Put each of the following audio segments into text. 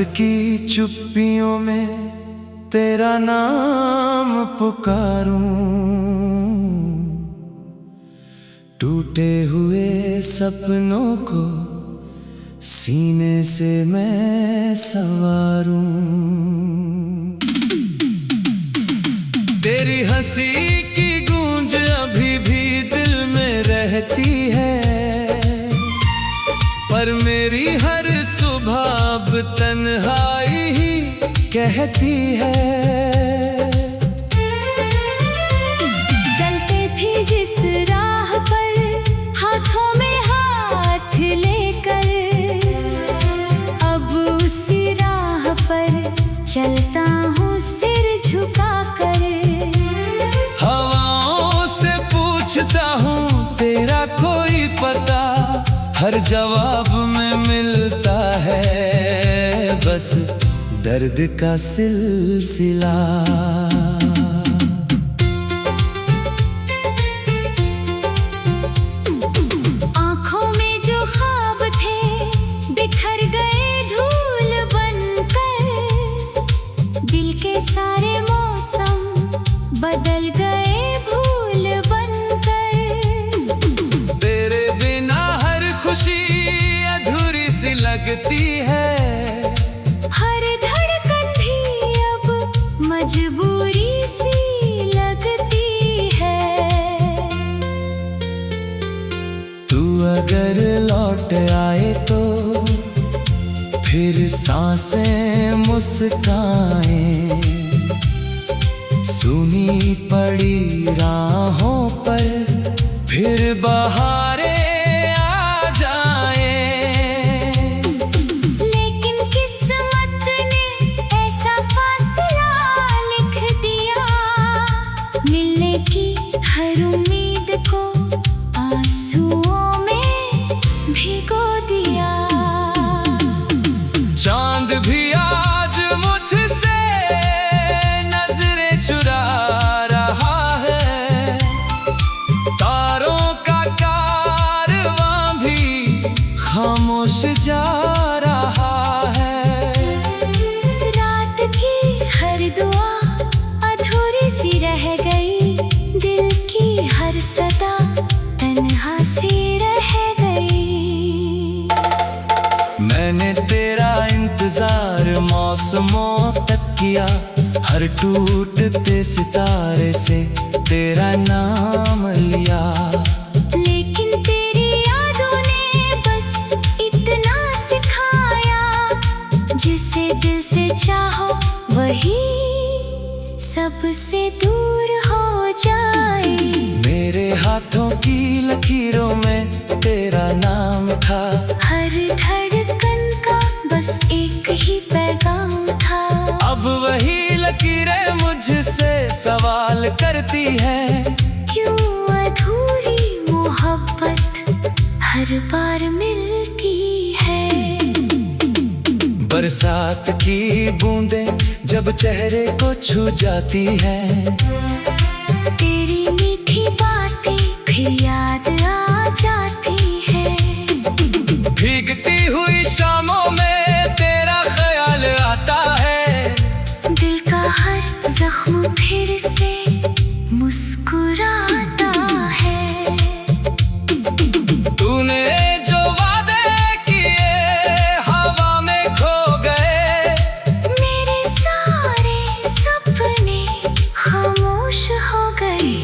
की चुप्पियों में तेरा नाम पुकारूं, टूटे हुए सपनों को सीने से मैं संवारूं। तेरी हंसी की गूंज अभी भी दिल में रहती है, पर मेरी हर सुबह अब तन्हाई ही कहती है। चलते थे जिस राह पर हाथों में हाथ लेकर, अब उसी राह पर चलता हूँ सिर झुकाकर। हवाओं से पूछता हूँ तेरा कोई पता, हर जवाब में मिलता है बस दर्द का सिलसिला। आँखों में जो ख्वाब थे बिखर गए धूल बनकर, दिल के सारे मौसम बदल गए भूल बनकर। तेरे बिना हर खुशी अधूरी सी लगती है, हर धड़कन भी अब मजबूरी सी लगती है। तू अगर लौट आए तो फिर सांसें मुस्काएं, सुनी पड़ी राहों पर फिर बहारें आ जाएं। लेकिन किस्मत ने ऐसा फासला लिख दिया, मिलने की हर उम्मीद को आंसुओं में भिगो दिया। चांद भी आज मुझसे नजरें चुरा रहा है, तारों का कारवां भी खामोश जा रहा है। रात की हर दुआ अधूरी सी रह गई, दिल की हर सदा तन्हा सी रह गई। मैंने तेरा इंतजार मौसमों तक किया, हर टूटते सितारे से तेरा नाम लिया। लेकिन तेरी यादों ने बस इतना सिखाया, जिसे दिल से चाहो वही सबसे दूर हो जाए। मेरे हाथों की लकीरों में तेरा नाम था, हर धड़कन का बस एक ही पैगाम था। अब वही लकीरें मुझसे सवाल करती हैं, क्यों अधूरी मोहब्बत हर बार मिलती है। बरसात की बूंदें जब चेहरे को छू जाती हैं, तेरी मीठी बातें फिर याद आ जाती है। भीगती हुई शामों में तेरा ख्याल आता है, दिल का हर जख्म फिर से मुस्कुराता है। तूने जो वादे किए हवा में खो गए, मेरे सारे सपने खामोश हो गए।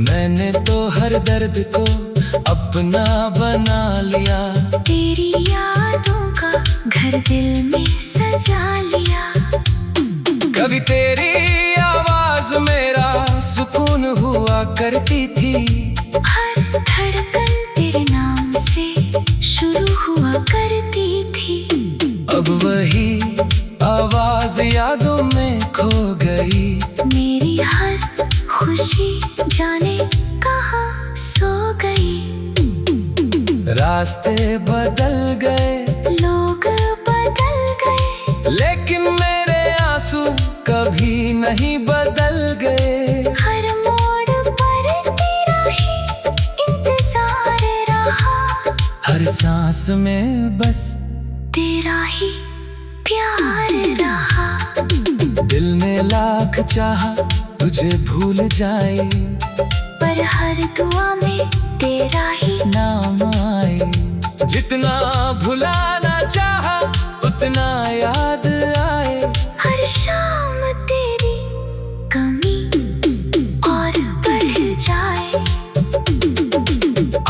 मैंने तो हर दर्द को अपना बना लिया, तेरी यादों का घर दिल में सजा लिया। कभी तेरी आवाज मेरा सुकून हुआ करती थी, हर धड़कन तेरे नाम से शुरू हुआ करती थी। अब वही आवाज यादों में खो गई। मेरी हर खुशी जाने कहाँ सो गई। रास्ते बदल गए, लोग बदल गए, लेकिन मेरे आंसू कभी नहीं बदल गए। हर मोड़ पर तेरा ही इंतजार रहा, हर सांस में बस तेरा ही प्यार रहा। दिल ने लाख चाहा तुझे भूल जाए, पर हर दुआ में तेरा ही नाम आए। जितना भुलाना चाहा उतना याद आए। हर शाम तेरी कमी और बढ़ जाए।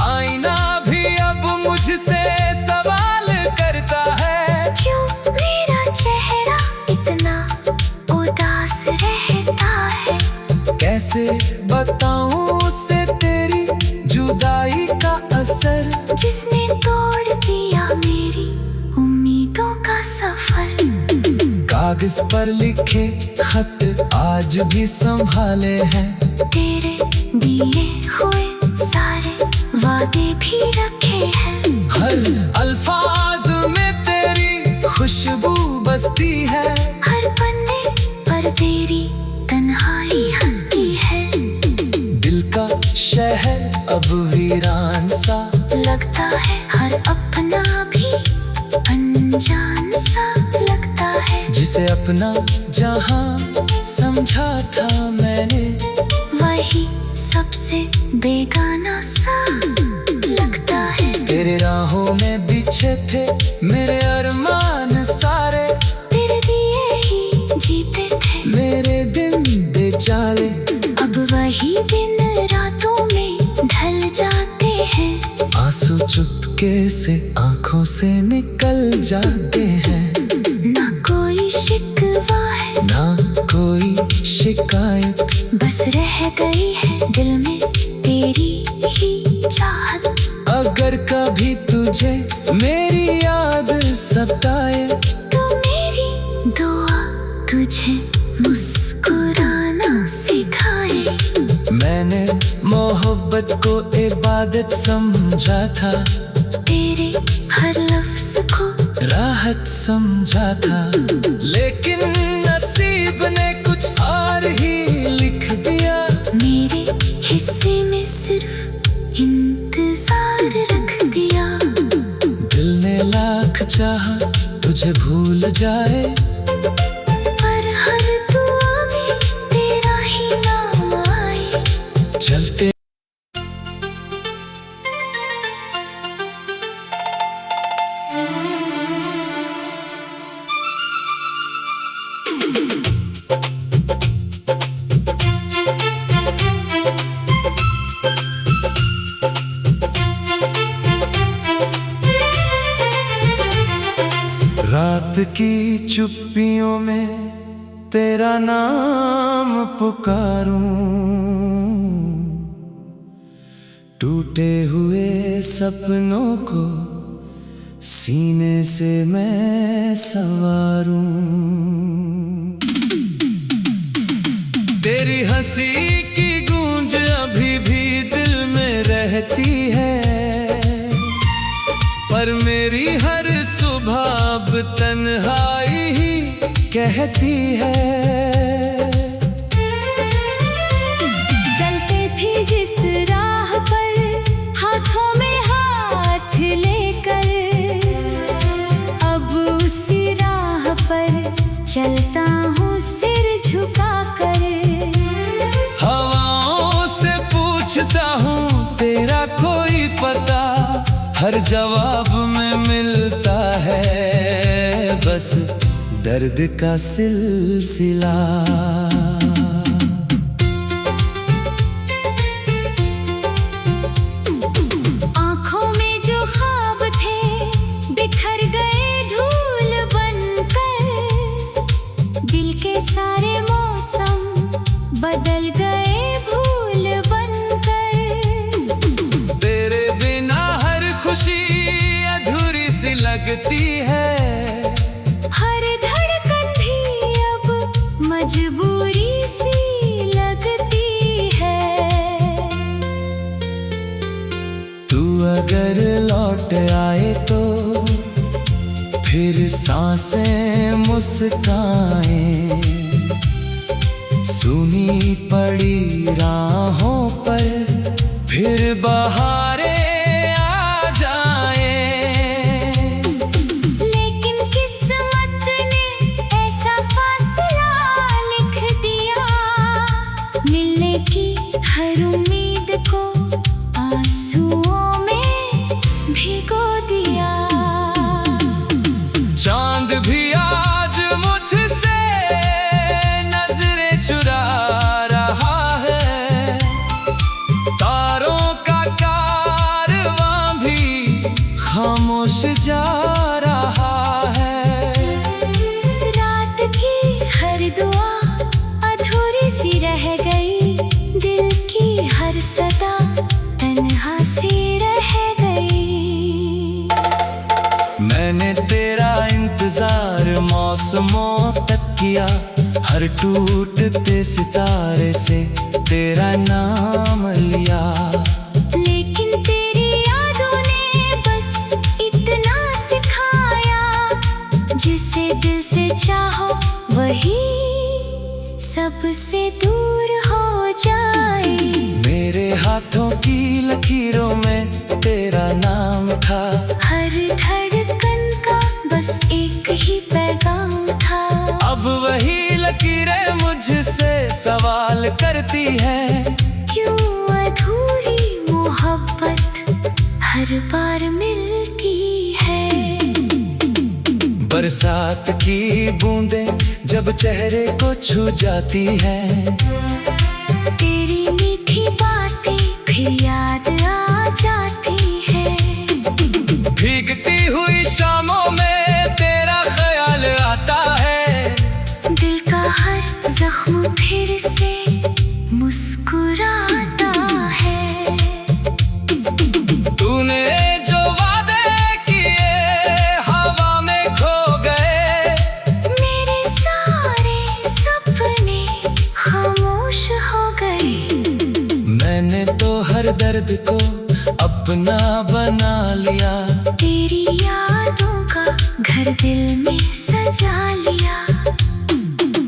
आईना भी अब मुझसे सवाल करता है, क्यों मेरा चेहरा इतना उदास रहता है। कैसे बताऊं उसे तेरी जुदाई का असर, जिसने तोड़ दिया मेरी उम्मीदों का सफर। कागज पर लिखे खत आज भी संभाले हैं, तेरे दिए हुए सारे वादे भी रखे हैं। हर अल्फाज में तेरी खुशबू बसती है, हर पन्ने पर तेरी तन्हाई हंसती है। दिल का शहर अब वीरान सा लगता है हर अपना भी अनजान सा लगता है। जिसे अपना जहां समझा था मैंने, वही सबसे बेगाना सा लगता है। तेरे राहों में बिछे थे मेरे अरमान सारे, तेरे दिए ही जीते थे मेरे दिन बेचारे। अब वही दिन रातों में ढल जाते हैं। आंसू चुपके से आंखों से निकल जाते हैं। ना कोई शिकवा है ना कोई शिकायत, बस रह गई है दिल में तेरी ही चाहत। अगर कभी तुझे मेरी याद सताए, तो मेरी दुआ तुझे मुस्कुराना सिखाए। मैंने मोहब्बत को इबादत समझा था, तेरे हर लफ्ज को राहत समझा था। लेकिन नसीब ने कुछ और ही लिख दिया, मेरे हिस्से में सिर्फ इंतजार रख दिया। दिल ने लाख चाहा तुझे भूल जाए, पर हर दुआ में तेरा ही नाम आए। चलते रात की चुप्पियों में तेरा नाम पुकारूं, टूटे हुए सपनों को सीने से मैं संवारूं। तेरी हंसी की गूंज अभी भी दिल में रहती है, पर मेरी हर सुबह अब तन्हाई ही कहती है। चलते थे जिस राह पर हाथों में हाथ लेकर, अब उसी राह पर चलता हूँ सिर झुकाकर। हवाओं से पूछता हूँ तेरा कोई पता, हर जवाब में मिलता है बस दर्द का सिलसिला। आँखों में जो ख्वाब थे बिखर गए धूल बनकर, दिल के सारे मौसम बदल गए भूल बनकर। तेरे बिना हर खुशी अधूरी सी लगती है, हर धड़कन भी अब मजबूरी सी लगती है। तू अगर लौट आए तो फिर सांसें मुस्काएं, सुनी पड़ी राहों पर फिर बहारें आ जाएं। लेकिन किस्मत ने कारवां भी खामोश जा रहा है। रात की हर दुआ अधूरी सी रह गई, दिल की हर सदा तन्हा सी रह गई। मैंने तेरा इंतजार मौसमों तक किया, हर टूटते सितारे से तेरा नाम लिया। लेकिन तेरी यादों ने बस इतना सिखाया, जिसे दिल से चाहो वही सबसे दूर हो जाए। मेरे हाथों की लकीरों में तेरा नाम था, हर धड़कन का बस एक ही पैगाम था। अब वही लकीरें मुझसे सवाल करती हैं, क्यों अधूरी मोहब्बत हर बार मिलती है। बरसात की बूंदें जब चेहरे को छू जाती हैं, तेरी मीठी बातें फिर याद आ जाती है। भीगती हुई शामों में तेरा ख्याल आता है, दिल का हर जख्म फिर से मुस्कुराता है। तूने जो वादे किए हवा में खो गए, मेरे सारे सपने खामोश हो गए। मैंने तो हर दर्द को अपना बना लिया, तेरी यादों का घर दिल में सजा लिया।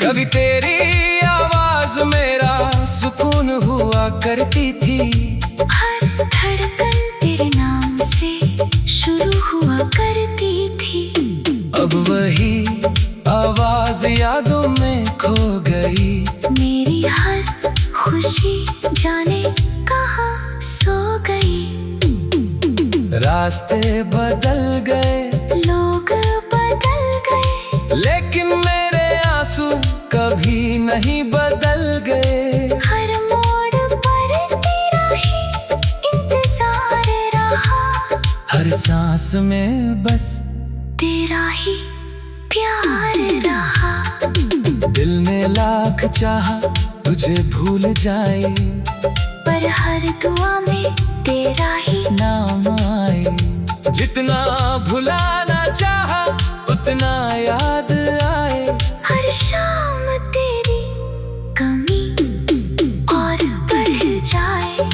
कभी तेरी आवाज मेरा सुकून हुआ करती थी, हर धड़कन तेरे नाम से शुरू हुआ करती थी। अब वही आवाज यादों में खो गई। मेरी हर खुशी जाने कहाँ सो गई। रास्ते बदल गए, लोग बदल गए, लेकिन मेरे आंसू कभी नहीं बदल गए। हर मोड़ पर तेरा ही इंतजार रहा, हर सांस में बस तेरा ही प्यार रहा। दिल ने लाख चाहा तुझे भूल जाए, पर हर दुआ में तेरा ही नाम आए। जितना भुलाना चाहा उतना याद आए, हर शाम तेरी कमी और बढ़ जाए।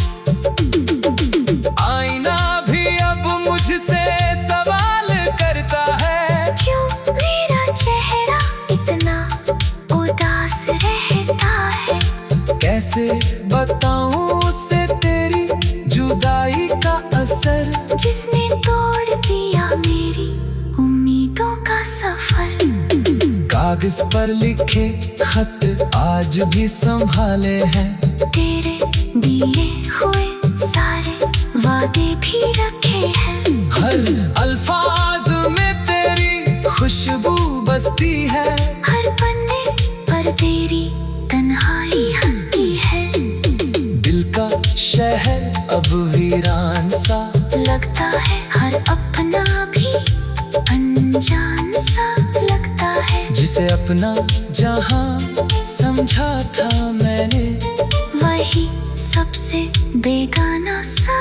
आईना भी अब मुझसे सवाल करता है, क्यों मेरा चेहरा इतना उदास रहता है। कैसे बताऊं उसे तेरी जुदाई का असर, जिसने तोड़ दिया मेरी उम्मीदों का सफर। कागज पर लिखे खत आज भी संभाले हैं, तेरे दिए हुए सारे वादे भी रखे हैं। हर अल्फाज में तेरी खुशबू बसती है, हर पन्ने पर तेरी तन्हाई हंसती है। दिल का शहर अब वीरान सा लगता है, हर अपना भी अनजान सा लगता है। जिसे अपना जहां समझा था मैंने, वही सबसे बेगाना सा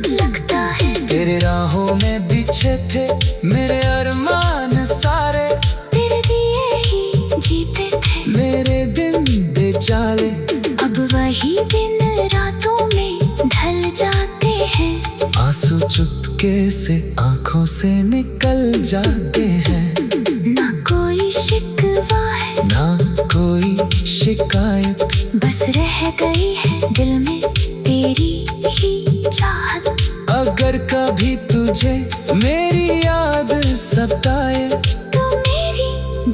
लगता है। तेरे राहों में बिछे थे मेरे अरमान सारे, तेरे दिए ही जीते थे मेरे दिन बेचाले। अब वही दिन रातों में ढल जाते हैं, आंसू चुपके से आंखों से निकल जाते हैं। ना कोई शिकवा है, ना कोई शिकायत, बस रह गई है दिल में तेरी ही चाहत। अगर कभी तुझे मेरी याद सताए, तो मेरी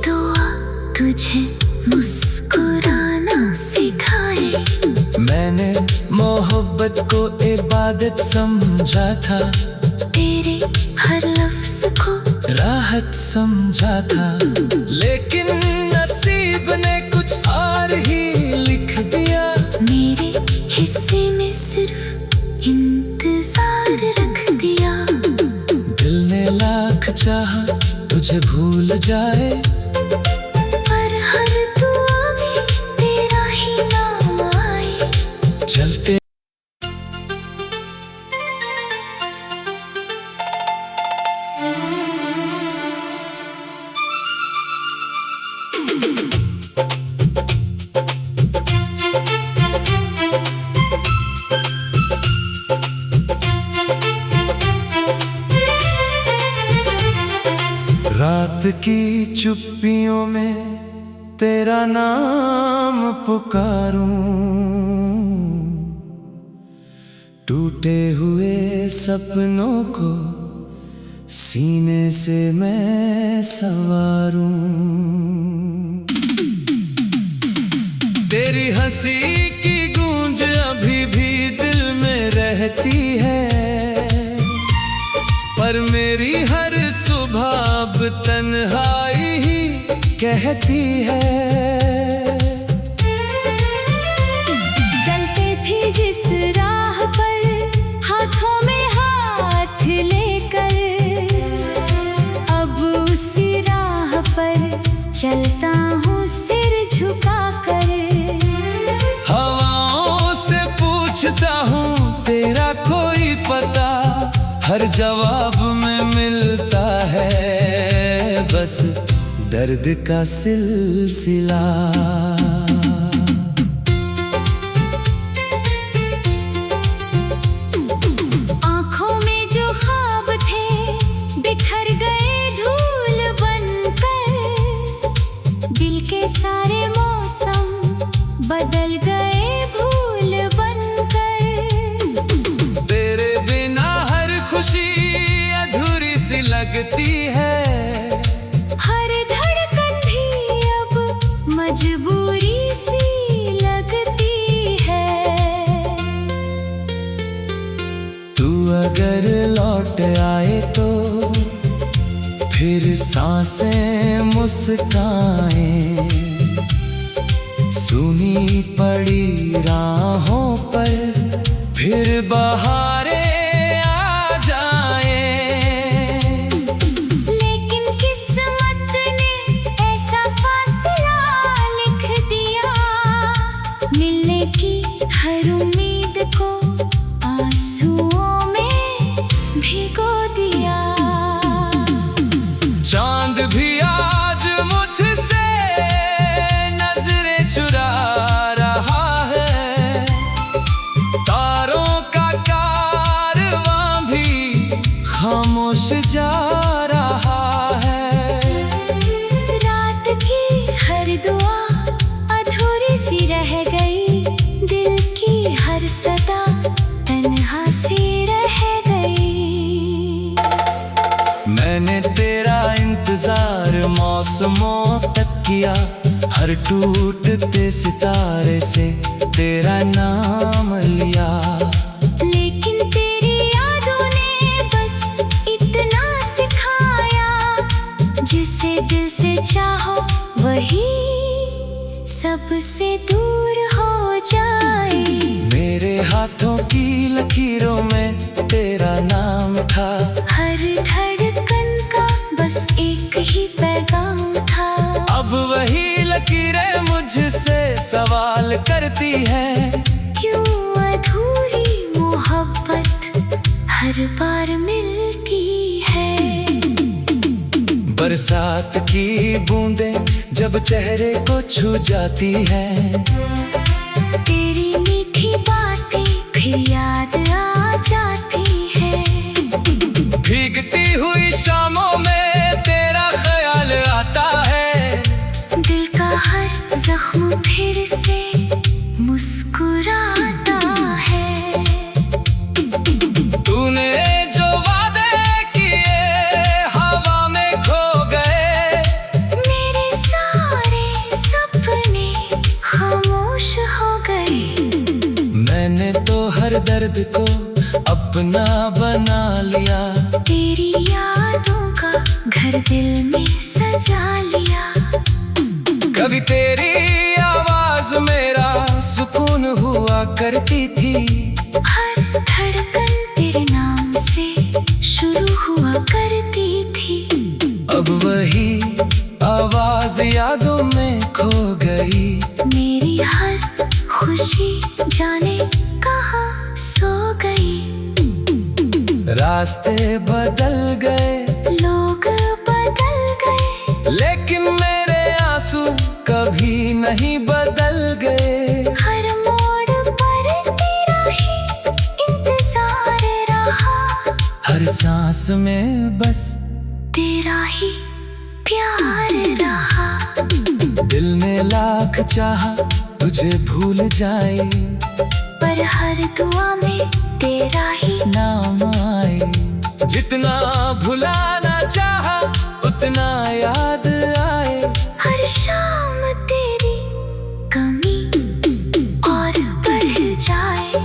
दुआ तुझे मुस्कुराना सिखाए। मैंने मोहब्बत को इबादत समझा था, तेरे हर लफ्ज को राहत समझा था, लेकिन नसीब ने कुछ और ही लिख दिया। मेरे हिस्से में सिर्फ इन इंतजार रख दिया। दिल ने लाख चाहा तुझे भूल जाए, पर हर दुआ में तेरा ही नाम आए। चलते रात की चुप्पियों में तेरा नाम पुकारूं, टूटे हुए सपनों को सीने से मैं संवारूं। तेरी हंसी की गूंज अभी भी दिल में रहती है, पर मेरी हर सुबह अब तन्हाई ही कहती है। चलते थे जिस राह पर हाथों में हाथ लेकर, अब उसी राह पर चलता हूँ सिर झुका कर। हवाओं से पूछता हूँ तेरा कोई पता, हर जवाब में मिलता है बस दर्द का सिलसिला। आँखों में जो ख्वाब थे बिखर गए धूल बनकर, दिल के सारे मौसम बदल गए भूल बनकर। तेरे बिना हर खुशी अधूरी सी लगती है, हर धड़कन भी अब मजबूरी सी लगती है। तू अगर लौट आए तो फिर सांसें मुस्काएं, सुनी पड़ी राहों पर फिर बहारें आ जाएं। लेकिन किस्मत ने ऐसा फासला लिख दिया, मिलने की हर उम्मीद को आंसुओं में भिगो दिया। चांद भी आज मुझसे नजरें चुरा रहा है, तारों का कारवां भी खामोश जा रहा है। रात की हर दुआ अधूरी सी रह गई, दिल की हर सदा तन्हा सी रह गई। मैंने तेरा इंतजार मौसमों तक किया, हर टूटते सितारे से तेरा नाम लिया। लेकिन तेरी यादों ने बस इतना सिखाया, जिसे दिल से चाहो वही सबसे दूर हो जाए। मेरे हाथों की लकीरों में तेरा नाम था, हर धड़कन का बस एक ही पैगाम था। अब वही लकीरें मुझसे सवाल करती हैं, क्यों अधूरी मोहब्बत हर बार मिलती है। बरसात की बूंदें जब चेहरे को छू जाती हैं, तेरी मीठी बातें फिर याद आ जाती है। भीगती हुई शामों में तेरा ख्याल आता है, दिल का हर जख्म फिर से मुस्कुराता है। तूने जो वादे किए हवा में खो गए, मेरे सारे सपने खामोश हो गए। मैंने तो हर दर्द को अपना बना लिया, तेरी यादों का घर दिल में सजा लिया। कभी तेरी आवाज मेरा सुकून हुआ करती थी, हर धड़कन रास्ते बदल गए, लोग बदल गए, लेकिन मेरे आंसू कभी नहीं बदल गए। हर मोड़ पर तेरा ही इंतजार रहा, हर सांस में बस तेरा ही प्यार रहा। दिल ने लाख चाहा तुझे भूल जाए, पर हर दुआ में तेरा ही नाम आए। जितना भुलाना चाहा उतना याद आए, हर शाम तेरी कमी और बढ़ जाए।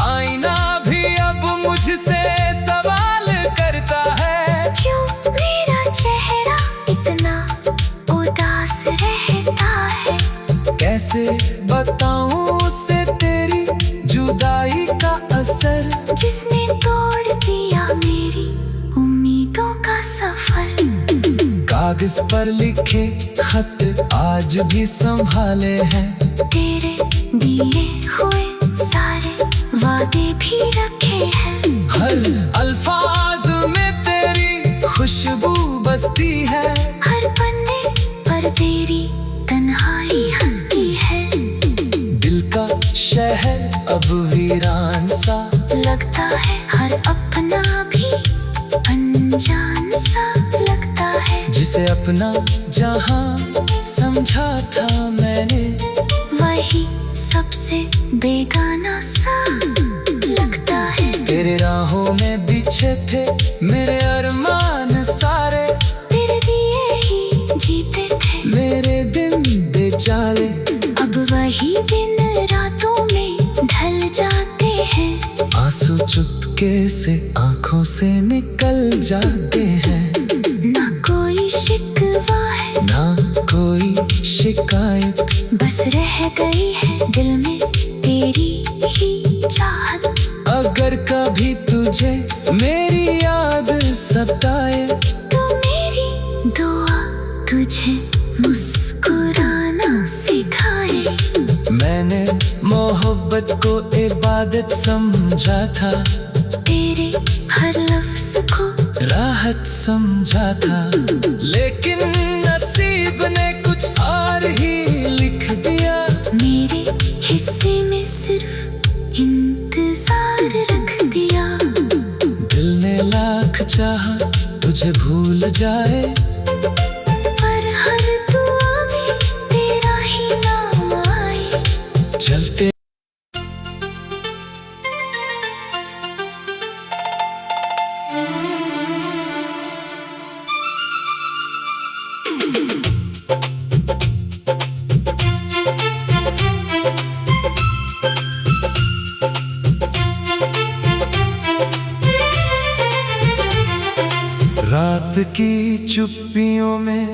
आईना भी अब मुझसे सवाल करता है, क्यों मेरा चेहरा इतना उदास रहता है। कैसे बताऊं उसे तेरी जुदाई का असर, जिसने तोड़ दिया मेरी उम्मीदों का सफर। कागज पर लिखे खत आज भी संभाले हैं, तेरे दिए हुए सारे वादे भी रखे हैं। हर अल्फाज में तेरी खुशबू बसती है, हर पन्ने पर तेरी तन्हाई हंसती है। दिल का शहर अब वीरान सा लगता है हर अपना भी अनजान सा लगता है। जिसे अपना जहां समझा था मैंने, वही सबसे बेगाना सा लगता है। तेरे राहों में बिछे थे मेरे अरमान सारे, तेरे दिए ही जीते थे मेरे दिन बेचारे। अब वही दिन रातों में ढल जाते हैं। आंसू चुपके से आंखों से निकल जाते हैं, ना कोई शिकवा है ना कोई शिकायत, बस रह गई है दिल में तेरी ही चाहत। अगर कभी तुझे मेरी याद सताए, तो मेरी दुआ तुझे मुस्कुराना सिखाए। मैंने मोहब्बत को इबादत समझा था, तेरे हर लफ्ज को राहत समझा था, लेकिन नसीब ने कुछ और ही लिख दिया। मेरे हिस्से में सिर्फ इंतजार रख दिया। दिल ने लाख चाहा तुझे भूल जाए, पर हर दुआ में तेरा ही नाम आए। चलते रात की चुप्पियों में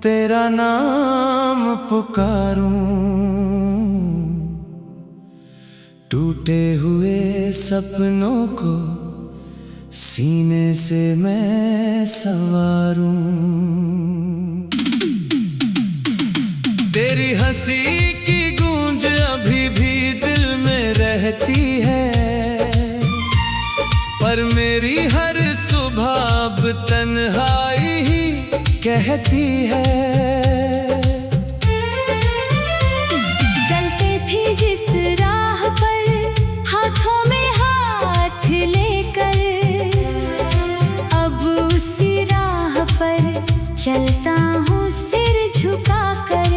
तेरा नाम पुकारूं, टूटे हुए सपनों को सीने से मैं संवारूं। तेरी हंसी की गूंज अभी भी दिल में रहती है, पर मेरी हर सुबह अब तन्हाई ही कहती है। चलते थे जिस राह पर हाथों में हाथ लेकर, अब उसी राह पर चलता हूँ सिर झुका कर।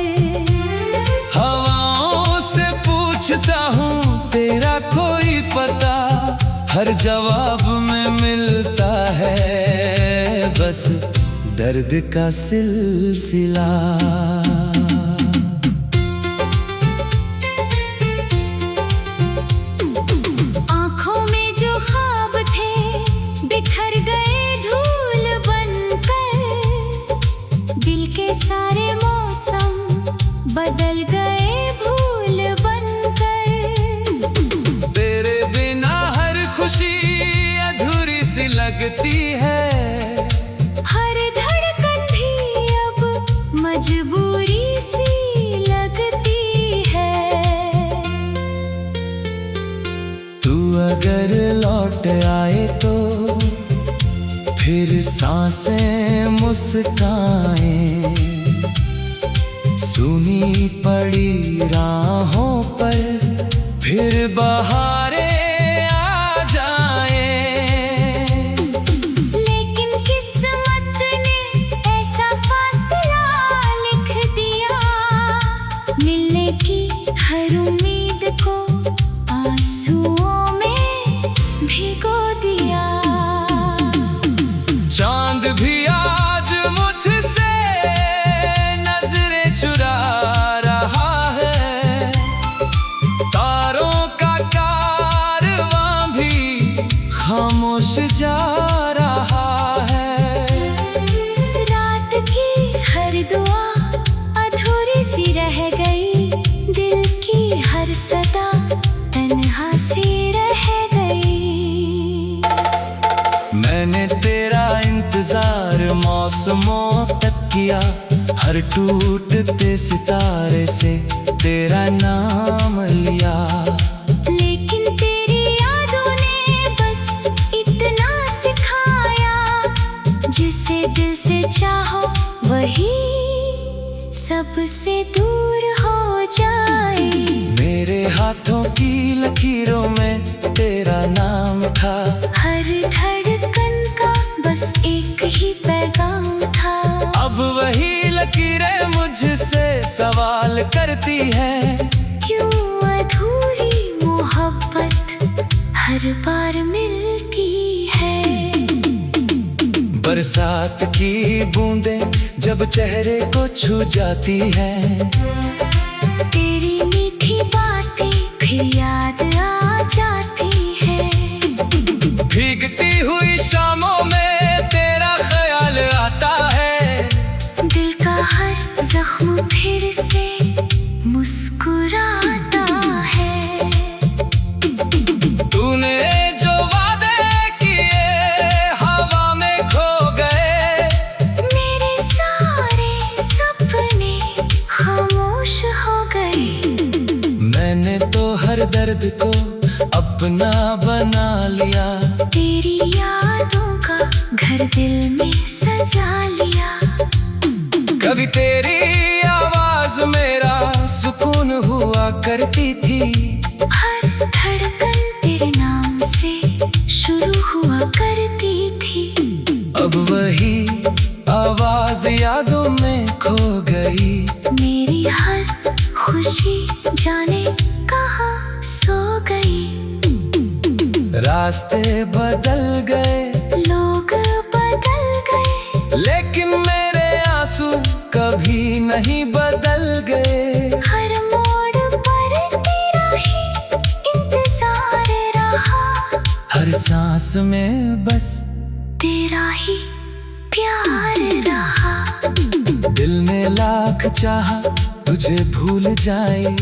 हवाओं से पूछता हूँ तेरा कोई पता, हर जवाब में मिलता है बस दर्द का सिलसिला। आँखों में जो ख्वाब थे बिखर गए धूल बनकर, दिल के सारे मौसम बदल गए भूल बनकर। तेरे बिना हर खुशी अधूरी सी लगती है, हर धड़कन भी अब मजबूरी सी लगती है। तू अगर लौट आए तो फिर सांसें मुस्काएं, सुनी पड़ी राहों पर फिर बहारें आ जाएं। लेकिन किस्मत ने ऐसा फासला लिख दिया, मिलने की हर उम्मीद को आंसुओं में भिगो दिया। चांद भी आज मुझसे नजरें चुरा रहा है, तारों का कारवां भी खामोश जा रहा है। रात की हर दुआ अधूरी सी रह गई, दिल की हर सदा तन्हा सी रह गई। मैंने तेरा इंतजार मौसमों तक किया, हर टूटते सितारे से तेरा नाम लिया। लेकिन तेरी यादों ने बस इतना सिखाया, जिसे दिल से चाहो वही सबसे दूर हो जाए। मेरे हाथों की लकीरों में तेरा नाम था, हर धड़कन का बस एक ही पैगाम था। अब वही लकीरें मुझसे सवाल करती हैं, क्यों अधूरी मोहब्बत हर बार मिलती है। बरसात की बूंदें जब चेहरे को छू जाती हैं, तेरी मीठी बातें फिर याद आ जाती है। भीगती हुई शामों में तेरा ख्याल आता है, दिल का हर जख्म फिर से मुस्कुराता है। तूने जो वादे किए हवा में खो गए, मेरे सारे सपने खामोश हो गए। मैंने तो हर दर्द को अपना बना लिया, तेरी यादों का घर दिल में सजा लिया। कभी तेरी आवाज मेरा सुकून हुआ करती थी, हर धड़कन तेरे नाम से शुरू हुआ करती थी। अब वही आवाज यादों में खो गई। मेरी हर खुशी जाने कहाँ सो गई। रास्ते बदल गए, लोग बदल गए, लेकिन मेरे आंसू कभी नहीं बदल गए। हर मोड़ पर तेरा ही इंतजार रहा, हर सांस में बस तेरा ही प्यार रहा। दिल ने लाख चाहा तुझे भूल जाए,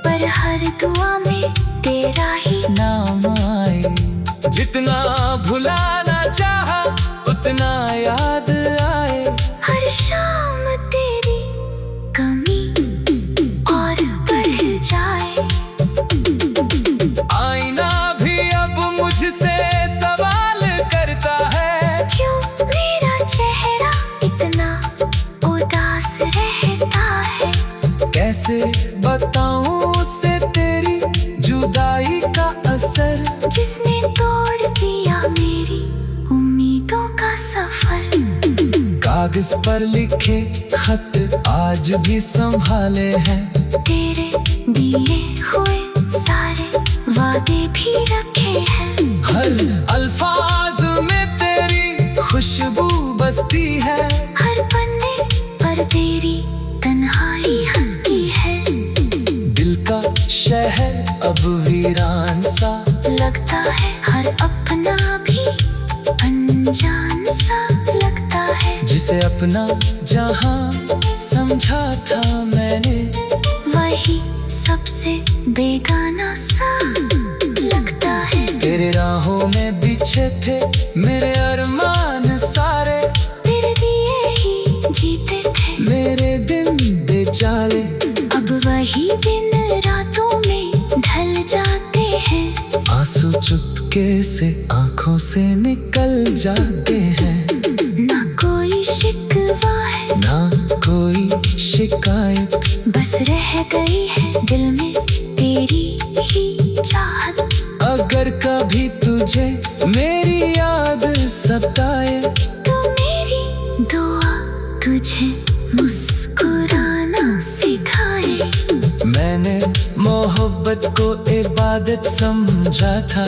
पर हर दुआ में तेरा ही नाम आए। जितना भुलाना चाहा उतना याद आए, हर शाम तेरी कमी और बढ़ जाए। आईना भी अब मुझसे सवाल करता है, क्यों मेरा चेहरा इतना उदास रहता है। कैसे बताऊं उसे तेरी जुदाई का असर, जिसने तोड़ दिया मेरी उम्मीदों का सफर। कागज पर लिखे खत आज भी संभाले हैं, तेरे दिए हुए सारे वादे भी रखे हैं। हर अल्फाज में तेरी खुशबू बसती है, हर पन्ने पर तेरी तन्हाई हंसती है। दिल का शहर अब वीरान सा लगता है, हर अपना भी अनजान सा लगता है। जिसे अपना जहां समझा था मैंने, वही सबसे बेगाना सा लगता है। तेरे राहों में बिछे थे मेरे अरमान सारे, तेरे दिए ही जीते थे मेरे दिन बेचारे। अब वही दिन रातों में ढल जाते हैं। आंसू चुपके से आंखों से निकल जाते हैं। ना कोई शिकवा है ना कोई शिकायत, बस रह गई है दिल में तेरी ही चाहत। अगर कभी तुझे मेरी याद सताए तो मेरी दुआ तुझे मुस्कुराना सिखाए। मैंने मोहब्बत को इबादत समझा था,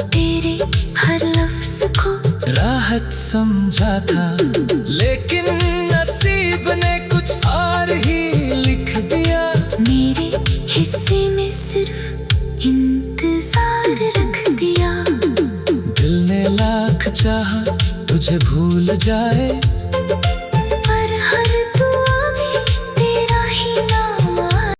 तेरे हर लफ्ज को राहत समझा था, लेकिन नसीब ने कुछ और ही लिख दिया। मेरे हिस्से में सिर्फ इंतजार रख दिया। दिल ने लाख चाहा तुझे भूल जाए,